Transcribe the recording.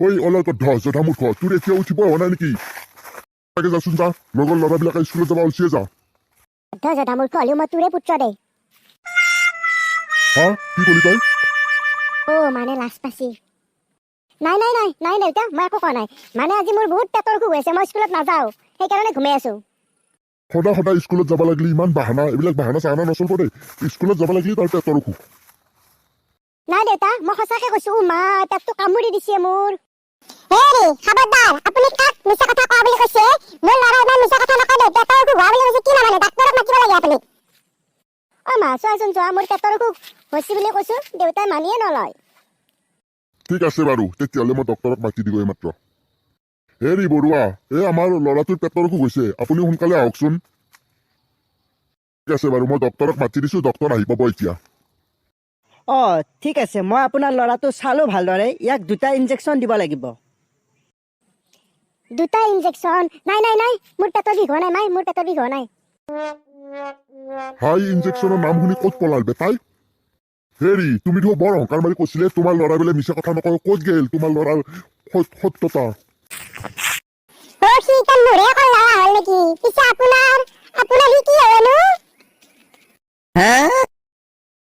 ঐ অলপ জধা মূৰ্খ তোৰ এতিয়া উঠিব হোৱা নাই নেকি তাকে যাচোন যা লগৰ ল'ৰাবিলাকে স্কুলত যাব উঠিয়ে যা জধা মূৰ্খ হ'লেও মই তোৰে পুত্ৰ দে হা কি কলি তই মানে লাজ পাছি নাই নাই নাই নাই দেউতা মই একো কোৱা নাই মানে আজি মোৰ বহুত পেটৰ অসুখ হৈছে মই স্কুলত নাযাওঁ সেইকাৰণে ঘুমাই আছো সদায় সদায় স্কুলত যাব লাগিলে ইমান বাহানা এইবিলাক বাহানা চাহানা নচলিব দেই স্কুলত যাব লাগিলে তাৰ পেটৰ অসুখ নাই দেউতা মই সঁচাকে কৈছো মা পেটটো কামুৰি দিছে মোৰ হেৰি খবৰদাৰ আপুনি কাক মিছা কথা কোৱা বুলি কৈছে মোৰ ল'ৰা ইমান মিছা কথা নকয় দেই পেটৰ অসুখ হোৱা বুলি কৈছে কি নামানে ডাক্তৰক মাতিব লাগে আপুনি মা চোৱাচোন চোৱা মোৰ পেটৰ অসুখ হৈছে বুলি কৈছো দেউতাই মানিয়ে নলয় ঠিক আছে বাৰু তেতিয়াহ'লে মই ডক্তৰক মাতি দিব এইমাত্ৰ হেৰি বৰুৱা আমাৰ ল'ৰাটোৰ পেটৰ অসুখ হৈছে আপুনি সোনকালে আহকচোন ঠিক আছে বাৰু মই ডক্তৰক মাতি দিছো ডক্তৰ আহি পাব এতিয়া ঠিক আছে মই আপোনাৰ ল'ৰাটো চালো ভালদৰে ইয়াক 2টা ইনজেকশ্যন দিব লাগিব 2টা ইনজেকশ্যন নাই নাই নাই মোৰ পেটৰ বিষ হোৱা নাই মাই মোৰ পেটৰ বিষ হোৱা নাই হাই ইনজেকশ্যনৰ নাম শুনি ক'ত পলাল বেটাই হেৰি তুমি দেখোন বৰ অহংকাৰ মাৰি কৈছিলে তোমাৰ ল'ৰা বোলে মিছা কথা নকয় ক'ত গেল তোমাৰ ল'ৰাৰ সত্যতা মোৰে কল ল'ৰা হ'ল নেকি পিছে আপুনি